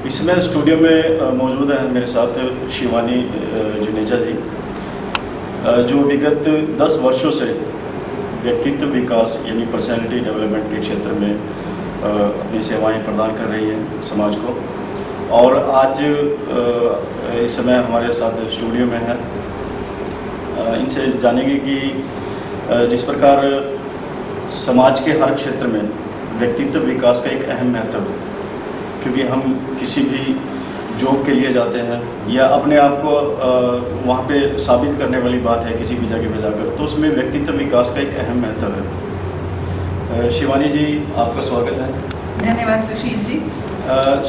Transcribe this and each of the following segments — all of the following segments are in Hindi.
इस समय स्टूडियो में मौजूद हैं मेरे साथ शिवानी जुनेजा जी, जो विगत 10 वर्षों से व्यक्तित्व विकास यानी पर्सनैलिटी डेवलपमेंट के क्षेत्र में अपनी सेवाएं प्रदान कर रही हैं समाज को। और आज इस समय हमारे साथ स्टूडियो में है। इनसे जानेंगे कि जिस प्रकार समाज के हर क्षेत्र में व्यक्तित्व विकास का एक अहम महत्व है, क्योंकि हम किसी भी जॉब के लिए जाते हैं या अपने आप को वहाँ पे साबित करने वाली बात है किसी भी जगह पे जाकर, तो उसमें व्यक्तित्व विकास का एक अहम महत्व है। शिवानी जी, आपका स्वागत है। धन्यवाद सुशील जी।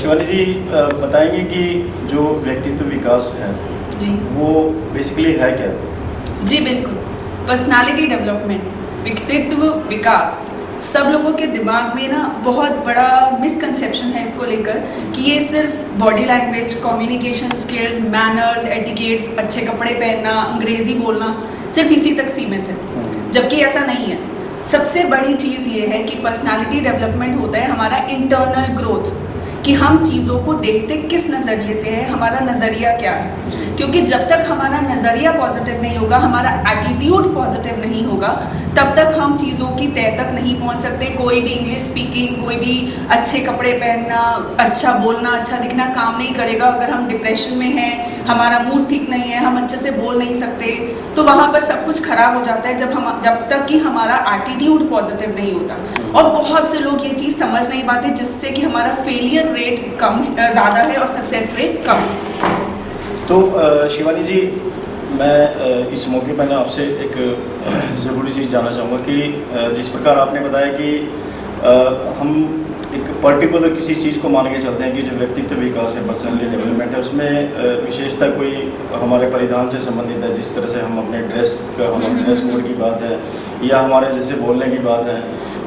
शिवानी जी, बताएंगे कि जो व्यक्तित्व विकास है जी वो बेसिकली है क्या? जी बिल्कुल, पर्सनालिटी डेवलपमेंट, व्यक्तित्व विकास, सब लोगों के दिमाग में ना बहुत बड़ा मिसकंसेप्शन है इसको लेकर कि ये सिर्फ body language, communication skills, manners, etiquettes, अच्छे कपड़े पहनना, अंग्रेजी बोलना, सिर्फ इसी तक सीमित है, जबकि ऐसा नहीं है। सबसे बड़ी चीज़ ये है कि पर्सनालिटी डेवलपमेंट होता है हमारा इंटरनल ग्रोथ, कि हम चीज़ों को देखते किस नज़रिए से है, हमारा नज़रिया क्या है। क्योंकि जब तक हमारा नज़रिया पॉजिटिव नहीं होगा, हमारा एटीट्यूड पॉजिटिव नहीं होगा, तब तक हम चीज़ों की तह तक नहीं पहुंच सकते। कोई भी इंग्लिश स्पीकिंग, कोई भी अच्छे कपड़े पहनना, अच्छा बोलना, अच्छा दिखना काम नहीं करेगा अगर हम डिप्रेशन में हैं, हमारा मूड ठीक नहीं है, हम अच्छे से बोल नहीं सकते, तो वहाँ पर सब कुछ खराब हो जाता है जब तक कि हमारा एटीट्यूड पॉजिटिव नहीं होता। और बहुत से लोग ये चीज़ समझ नहीं पाते, जिससे कि हमारा फेलियर रेट कम ज़्यादा है और सक्सेस रेट कम है। तो शिवानी जी, मैं इस मौके पर ना आपसे एक ज़रूरी चीज़ जानना चाहूँगा कि जिस प्रकार आपने बताया कि हम एक पर्टिकुलर किसी चीज़ को मान के चलते हैं कि जो व्यक्तित्व विकास है, पर्सनैलिटी डेवलपमेंट है, उसमें विशेषता कोई हमारे परिधान से संबंधित है, जिस तरह से हम अपने ड्रेस का, हमारे ड्रेस कोड की बात है या हमारे जैसे बोलने की बात है,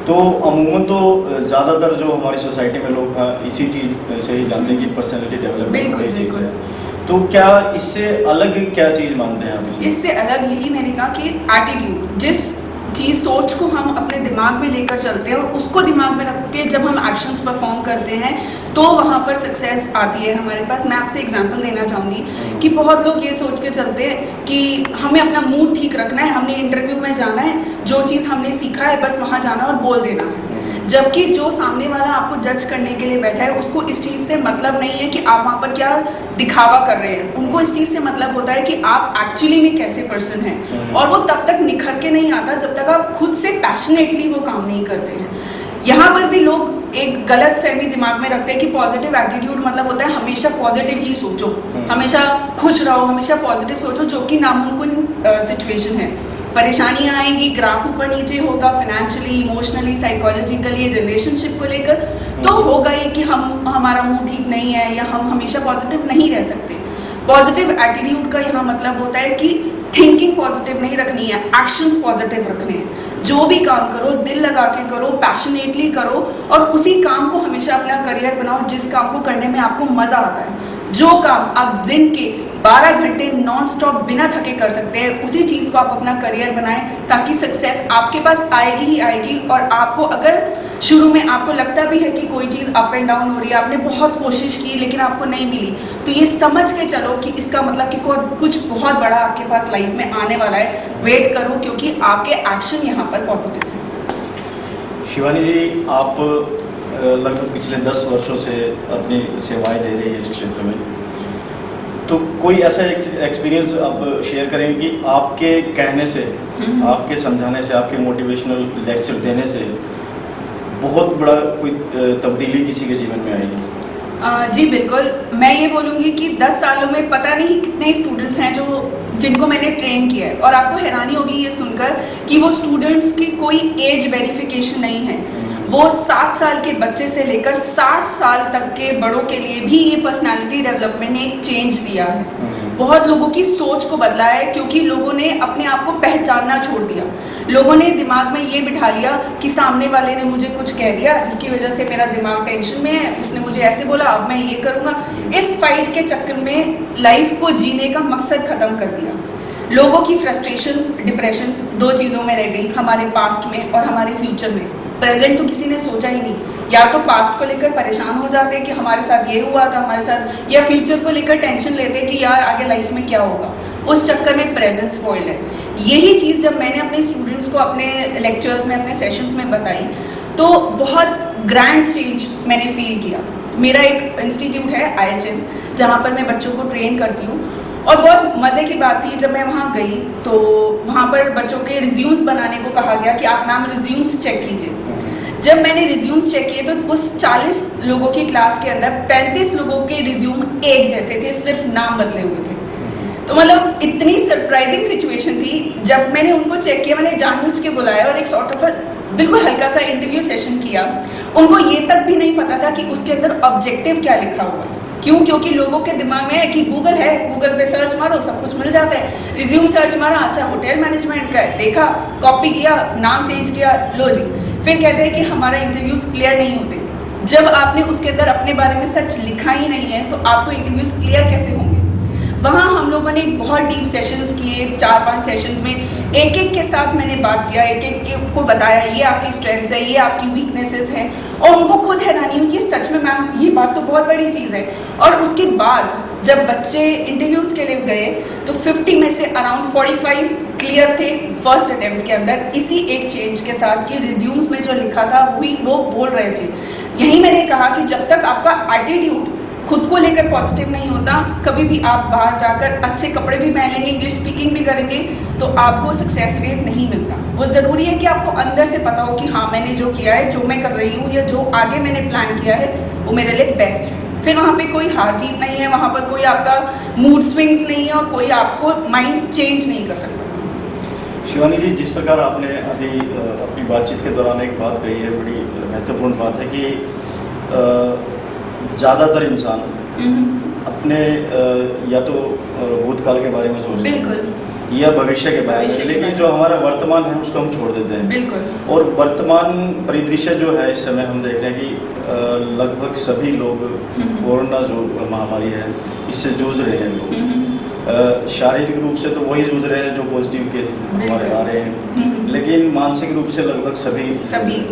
तो अमूमन तो ज़्यादातर जो हमारी सोसाइटी में लोग हैं इसी चीज़ से ही जानते हैं कि पर्सनैलिटी डेवलपमेंट कोई चीज़ है। तो क्या इससे अलग क्या चीज़ मानते हैं आप? इससे अलग यही मैंने कहा कि एटीट्यूड, जिस चीज़ सोच को हम अपने दिमाग में लेकर चलते हैं और उसको दिमाग में रख के जब हम एक्शंस परफॉर्म करते हैं तो वहाँ पर सक्सेस आती है हमारे पास। मैं आपसे एग्जांपल देना चाहूँगी कि बहुत लोग ये सोच के चलते हैं कि हमें अपना मूड ठीक रखना है, हमने इंटरव्यू में जाना है, जो चीज़ हमने सीखा है बस वहाँ जाना और बोल देना है। जबकि जो सामने वाला आपको जज करने के लिए बैठा है उसको इस चीज़ से मतलब नहीं है कि आप वहाँ पर क्या दिखावा कर रहे हैं, उनको इस चीज़ से मतलब होता है कि आप एक्चुअली में कैसे पर्सन हैं। और वो तब तक निखर के नहीं आता जब तक आप खुद से पैशनेटली वो काम नहीं करते हैं। यहाँ पर भी लोग एक गलत फहमी दिमाग में रखते हैं कि पॉजिटिव एटीट्यूड मतलब होता है हमेशा पॉजिटिव ही सोचो, हमेशा खुश रहो, हमेशा पॉजिटिव सोचो, जो कि नामुमकिन सिचुएशन है। परेशानियाँ आएंगी, ग्राफ ऊपर नीचे होगा, फाइनेंशियली, इमोशनली, साइकोलॉजिकली, रिलेशनशिप को लेकर, तो होगा ये कि हमारा मूड ठीक नहीं है या हम हमेशा पॉजिटिव नहीं रह सकते। पॉजिटिव एटीट्यूड का यहाँ मतलब होता है कि थिंकिंग पॉजिटिव नहीं रखनी है, एक्शंस पॉजिटिव रखने हैं। जो भी काम करो दिल लगा के करो, पैशनेटली करो और उसी काम को हमेशा अपना करियर बनाओ जिस काम को करने में आपको मज़ा आता है। जो काम आप दिन के 12 घंटे नॉन स्टॉप बिना थके कर सकते हैं, उसी चीज़ को आप अपना करियर बनाएं, ताकि सक्सेस आपके पास आएगी ही आएगी। और आपको अगर शुरू में आपको लगता भी है कि कोई चीज़ अप एंड डाउन हो रही है, आपने बहुत कोशिश की लेकिन आपको नहीं मिली, तो ये समझ के चलो कि इसका मतलब कि कुछ बहुत बड़ा आपके पास लाइफ में आने वाला है। वेट करो, क्योंकि आपके एक्शन यहाँ पर पॉजिटिव है। शिवानी जी, आप लगभग पिछले 10 वर्षों से अपनी सेवाएं दे रही है इस क्षेत्र में, तो कोई ऐसा एक्सपीरियंस आप शेयर करेंगे कि आपके कहने से, आपके समझाने से, आपके मोटिवेशनल लेक्चर देने से बहुत बड़ा कोई तब्दीली किसी के जीवन में आई? जी बिल्कुल, मैं ये बोलूँगी कि 10 सालों में पता नहीं कितने स्टूडेंट्स हैं जिनको मैंने ट्रेन किया है। और आपको हैरानी होगी ये सुनकर कि वो स्टूडेंट्स की कोई एज वेरिफिकेशन नहीं है। वो 7 साल के बच्चे से लेकर 60 साल तक के बड़ों के लिए भी ये पर्सनालिटी डेवलपमेंट ने एक चेंज दिया है। बहुत लोगों की सोच को बदला है, क्योंकि लोगों ने अपने आप को पहचानना छोड़ दिया। लोगों ने दिमाग में ये बिठा लिया कि सामने वाले ने मुझे कुछ कह दिया जिसकी वजह से मेरा दिमाग टेंशन में है, उसने मुझे ऐसे बोला, अब मैं ये करूँगा। इस फाइट के चक्कर में लाइफ को जीने का मकसद ख़त्म कर दिया। लोगों की फ्रस्ट्रेशंस, डिप्रेशंस 2 चीज़ों में रह गई, हमारे पास्ट में और हमारे फ्यूचर में। प्रेजेंट तो किसी ने सोचा ही नहीं या तो पास्ट को लेकर परेशान हो जाते हैं कि हमारे साथ ये हुआ था, हमारे साथ, या फ्यूचर को लेकर टेंशन लेते हैं कि यार आगे लाइफ में क्या होगा। उस चक्कर में प्रेजेंट स्पॉइल है। यही चीज़ जब मैंने अपने स्टूडेंट्स को अपने लेक्चर्स में, अपने सेशंस में बताई, तो बहुत ग्रैंड चेंज मैंने फील किया। मेरा एक इंस्टीट्यूट है IHM, जहाँ पर मैं बच्चों को ट्रेन करती हूँ, और बहुत मज़े की बात थी जब मैं वहाँ गई तो वहाँ पर बच्चों के रिज्यूम्स बनाने को कहा गया कि आप मैम रिज्यूम्स चेक कीजिए। जब मैंने रिज्यूम्स चेक किए तो उस 40 लोगों की क्लास के अंदर 35 लोगों के रिज्यूम एक जैसे थे, सिर्फ नाम बदले हुए थे। तो मतलब इतनी सरप्राइजिंग सिचुएशन थी। जब मैंने उनको चेक किया, मैंने जानबूझ के बुलाया और एक सॉर्ट ऑफ बिल्कुल हल्का सा इंटरव्यू सेशन किया। उनको ये तक भी नहीं पता था कि उसके अंदर ऑब्जेक्टिव क्या लिखा हुआ है। क्यों? क्योंकि लोगों के दिमाग में है कि गूगल है, गूगल पे सर्च मारो सब कुछ मिल जाता है। रिज्यूम सर्च मारा, अच्छा होटल मैनेजमेंट का है, देखा, कॉपी किया, नाम चेंज किया, लो जी। फिर कहते हैं कि हमारा इंटरव्यूज क्लियर नहीं होते। जब आपने उसके अंदर अपने बारे में सच लिखा ही नहीं है तो आपको इंटरव्यूज क्लियर कैसे होंगे? वहाँ हम लोगों ने बहुत डीप सेशंस किए, 4-5 सेशंस में एक एक के साथ मैंने बात किया, एक एक को बताया ये आपकी स्ट्रेंथ्स है, ये आपकी वीकनेसेस हैं, और उनको खुद हैरानी हुई कि सच में मैम ये बात तो बहुत बड़ी चीज़ है। और उसके बाद जब बच्चे इंटरव्यूज़ के लिए गए तो 50 में से अराउंड 45 क्लियर थे फर्स्ट अटेम्प्ट के अंदर, इसी एक चेंज के साथ कि रिज्यूम्स में जो लिखा था वही वो बोल रहे थे। यही मैंने कहा कि जब तक आपका एटीट्यूड खुद को लेकर पॉजिटिव नहीं होता, कभी भी आप बाहर जाकर अच्छे कपड़े भी पहन लेंगे, इंग्लिश स्पीकिंग भी करेंगे, तो आपको सक्सेस रेट नहीं मिलता। वो ज़रूरी है कि आपको अंदर से पता हो कि हाँ मैंने जो किया है, जो मैं कर रही हूँ, या जो आगे मैंने प्लान किया है वो मेरे लिए बेस्ट है। फिर वहाँ पे कोई हार जीत नहीं है, वहाँ पर कोई आपका मूड स्विंग्स नहीं है, और कोई आपको माइंड चेंज नहीं कर सकता। शिवानी जी, जिस प्रकार आपने अभी अपनी बातचीत के दौरान एक बात कही है, बड़ी महत्वपूर्ण बात है कि ज़्यादातर इंसान अपने या तो भूतकाल के बारे में सोचते हैं या भविष्य के बारे में, लेकिन जो हमारा वर्तमान है उसको हम छोड़ देते हैं। बिल्कुल। और वर्तमान परिदृश्य जो है इस समय हम देख रहे हैं कि लगभग सभी लोग कोरोना जो महामारी है इससे जूझ रहे हैं लोग। शारीरिक रूप से तो वही जूझ रहे हैं जो पॉजिटिव केसेस हमारे आ रहे हैं, लेकिन मानसिक रूप से लगभग सभी।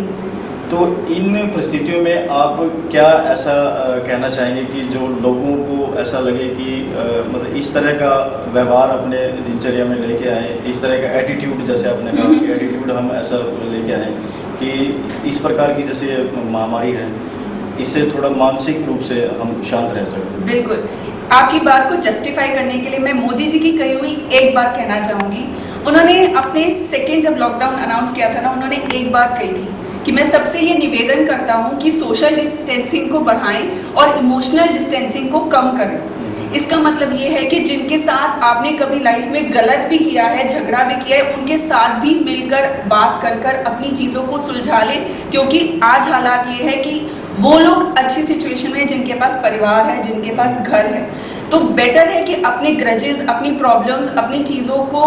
तो इन परिस्थितियों में आप क्या ऐसा कहना चाहेंगे कि जो लोगों को ऐसा लगे कि मतलब इस तरह का व्यवहार अपने दिनचर्या में लेके आए, इस तरह का एटीट्यूड, जैसे आपने कहा कि एटीट्यूड हम ऐसा लेके आए कि इस प्रकार की जैसे महामारी है इससे थोड़ा मानसिक रूप से हम शांत रह सकें? बिल्कुल। आपकी बात को जस्टिफाई करने के लिए मैं मोदी जी की कही हुई एक बात कहना चाहूँगी। उन्होंने अपने सेकेंड जब लॉकडाउन अनाउंस किया था ना, उन्होंने एक बात कही थी कि मैं सबसे ये निवेदन करता हूँ कि सोशल डिस्टेंसिंग को बढ़ाएं और इमोशनल डिस्टेंसिंग को कम करें। इसका मतलब ये है कि जिनके साथ आपने कभी लाइफ में गलत भी किया है, झगड़ा भी किया है, उनके साथ भी मिलकर बात कर अपनी चीज़ों को सुलझा लें, क्योंकि आज हालात ये है कि वो लोग अच्छी सिचुएशन में जिनके पास परिवार है, जिनके पास घर है, तो बेटर है कि अपने ग्रजेस, अपनी प्रॉब्लम्स, अपनी चीज़ों को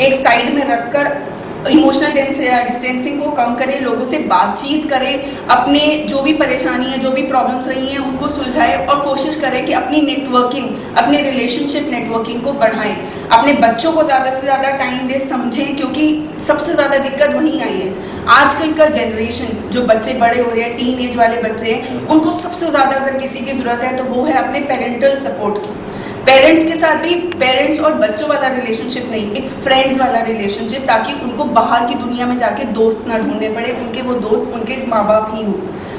एक साइड में रखकर इमोशनल डिस्टेंसिंग को कम करें, लोगों से बातचीत करें, अपने जो भी परेशानी है, जो भी प्रॉब्लम्स रही हैं उनको सुलझाएं, और कोशिश करें कि अपनी नेटवर्किंग, अपने रिलेशनशिप नेटवर्किंग को बढ़ाएं। अपने बच्चों को ज़्यादा से ज़्यादा टाइम दें, समझें, क्योंकि सबसे ज़्यादा दिक्कत वहीं आई है। आजकल का जनरेशन, जो बच्चे बड़े हो रहे हैं, टीन एज वाले बच्चे हैं, उनको सबसे ज़्यादा अगर किसी की ज़रूरत है तो वो है अपने पेरेंटल सपोर्ट की। पेरेंट्स के साथ भी पेरेंट्स और बच्चों वाला रिलेशनशिप नहीं, एक फ्रेंड्स वाला रिलेशनशिप, ताकि उनको बाहर की दुनिया में जाके दोस्त ना ढूंढने पड़े, उनके वो दोस्त उनके माँ बाप ही हो।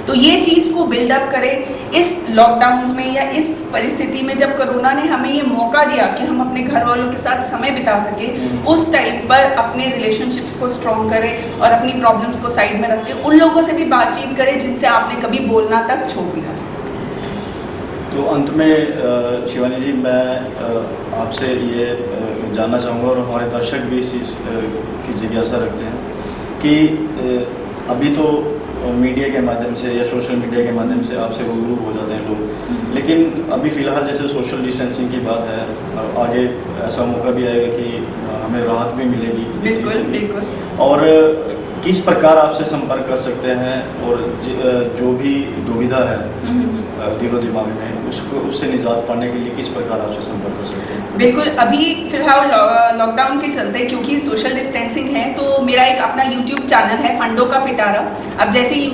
तो ये चीज़ को बिल्डअप करें इस लॉकडाउन में या इस परिस्थिति में, जब कोरोना ने हमें ये मौका दिया कि हम अपने घर वालों के साथ समय बिता सके, उस टाइम पर अपने रिलेशनशिप्स को स्ट्रॉन्ग करें और अपनी प्रॉब्लम्स को साइड में रख के उन लोगों से भी बातचीत करें जिनसे आपने कभी बोलना तक छोड़ दिया था। तो अंत में शिवानी जी, मैं आपसे ये जानना चाहूँगा, और हमारे दर्शक भी इस चीज़ की जिज्ञासा रखते हैं कि अभी तो मीडिया के माध्यम से या सोशल मीडिया के माध्यम से आपसे रूबरू हो जाते हैं लोग, लेकिन अभी फ़िलहाल जैसे सोशल डिस्टेंसिंग की बात है, और आगे ऐसा मौका भी आएगा कि हमें राहत भी मिलेगी। बिल्कुल। और किस प्रकार आपसे संपर्क कर सकते हैं, और जो भी दुविधा है दिलो दिमाग में, उससे निजात पाने के लिए किस प्रकार आपसे संपर्क कर सकते हैं? बिल्कुल, अभी फिलहाल लॉकडाउन के चलते क्योंकि सोशल डिस्टेंसिंग है, तो मेरा एक अपना यूट्यूब चैनल है फंडो का पिटारा। अब जैसे ही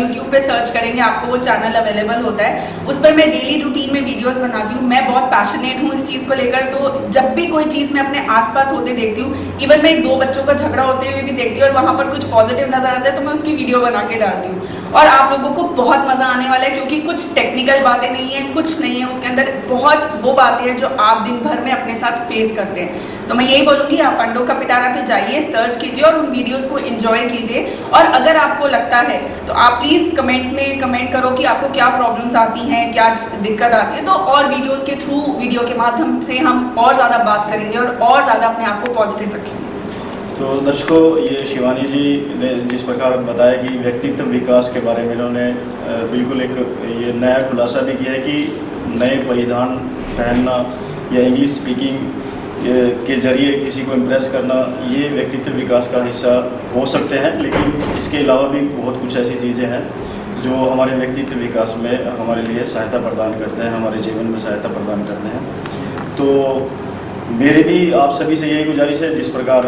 यूट्यूब पे सर्च करेंगे आपको वो चैनल अवेलेबल होता है। उस पर मैं डेली रूटीन में वीडियोस बनाती हूँ। मैं बहुत पैशनेट हूँ इस चीज़ को लेकर, तो जब भी कोई चीज़ मैं अपने आसपास होते देखती हूँ, इवन मैं 2 बच्चों का झगड़ा होते हुए भी देखती हूँ और वहाँ पर कुछ पॉजिटिव नजर आता है तो मैं उसकी वीडियो बना के डालती हूँ। और आप लोगों को बहुत मज़ा आने वाला है क्योंकि कुछ टेक्निकल बातें नहीं है, कुछ नहीं है उसके अंदर, बहुत वो बातें हैं जो आप दिन भर में अपने साथ फेस करते हैं। तो मैं यही बोलूँगी, आप फंडो का पिटारा पे जाइए, सर्च कीजिए और उन वीडियोस को एंजॉय कीजिए। और अगर आपको लगता है तो आप प्लीज़ कमेंट में कमेंट करो कि आपको क्या प्रॉब्लम्स आती हैं, क्या दिक्कत आती है, तो और वीडियोज़ के थ्रू, वीडियो के माध्यम से हम और ज़्यादा बात करेंगे और ज़्यादा अपने आप को पॉजिटिव रखेंगे। तो दर्शकों, ये शिवानी जी ने जिस प्रकार बताया कि व्यक्तित्व विकास के बारे में इन्होंने बिल्कुल एक ये नया खुलासा भी किया है कि नए परिधान पहनना या इंग्लिश स्पीकिंग के जरिए किसी को इम्प्रेस करना, ये व्यक्तित्व विकास का हिस्सा हो सकते हैं। लेकिन इसके अलावा भी बहुत कुछ ऐसी चीज़ें हैं जो हमारे व्यक्तित्व विकास में हमारे लिए सहायता प्रदान करते हैं, हमारे जीवन में सहायता प्रदान करते हैं। तो मेरी भी आप सभी से यही गुजारिश है, जिस प्रकार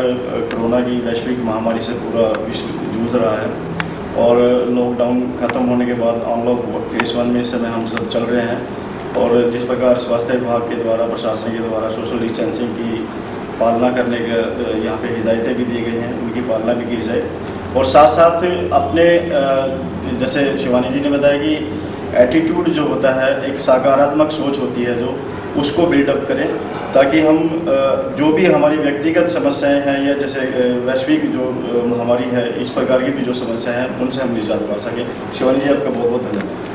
कोरोना की वैश्विक महामारी से पूरा विश्व जूझ रहा है और लॉकडाउन ख़त्म होने के बाद अनलॉक फेज़ 1 में इस समय हम सब चल रहे हैं, और जिस प्रकार स्वास्थ्य विभाग के द्वारा, प्रशासन के द्वारा सोशल डिस्टेंसिंग की पालना करने के यहाँ पे हिदायतें भी दी गई हैं, उनकी पालना भी की जाए। और साथ साथ अपने जैसे शिवानी जी ने बताया कि एटीट्यूड जो होता है, एक सकारात्मक सोच होती है जो, उसको बिल्डअप करें ताकि हम जो भी हमारी व्यक्तिगत समस्याएं हैं या जैसे वैश्विक जो महामारी है, इस प्रकार की भी जो समस्याएं हैं उनसे हम निजात पा सकें। शिवानी जी, आपका बहुत बहुत धन्यवाद।